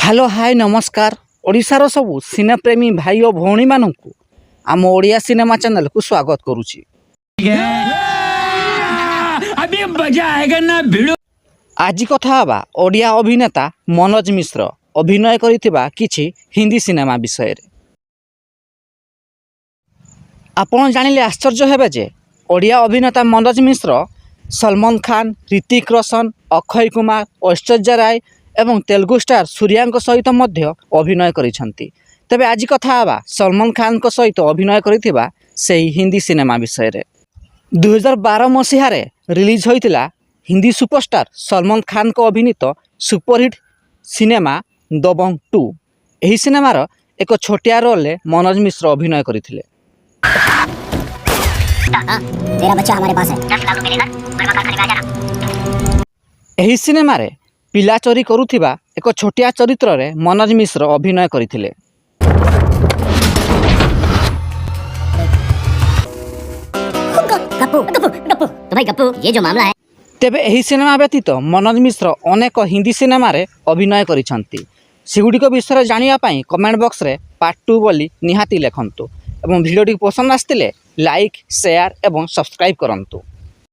Hello hi नमस्कार ओडिशार सबु सिनेप्रेमी भाई और भौणी मानू आम ओडिया सिनेमा चैनल को स्वागत करुच्ची। आज कथा हवा ओडिया अभिनेता मनोज मिश्र अभिनय करिथिबा किछि हिंदी सिनेमा विषय रे। आपण जानिले आश्चर्य हेबे जे ओडिया अभिनेता मनोज मिश्र सलमान खान, ऋतिक रोशन, अक्षय कुमार, ऐश्वर्या राय एवं तेलुगु स्टार सूर्या सहित मध्य अभिनय करिसेंती। तेबे आज कथा हवा सलमान खान को सहित अभिनय करिथिबा सेही हिंदी सिनेमा विषय रे। 2012 मसीह रिलीज होइतिला हिंदी सुपरस्टार सलमान खान को अभिनीत सुपरहिट सिनेमा दबंग 2। एही सिनेमार एक छोटिया रोल ले मनोज मिश्र अभिनय करिथिले। तेरा बच्चा हमारे पास है, 10 लाख मिलेगा, मेरे मकान खरीदा जाना। एही सिनेमा रे पिला चोरी करुथिबा एक छोटिया चरित्र रे मनोज मिश्र अभिनय करिथिले। गप्पू गप्पू गप्पू तो भाई गप्पू ये जो मामला है। तेबे एही सिनेमा व्यतीत मनोज मिश्र अनेक हिंदी सिनेमा रे अभिनय करिसंती। सेगुडिक विषय जानिया पई कमेंट बॉक्स रे पार्ट 2 बोली निहाती लेखंतु एवं वीडियो टी पसंद आस्तिले लाइक शेयर एवं सब्सक्राइब करंतु।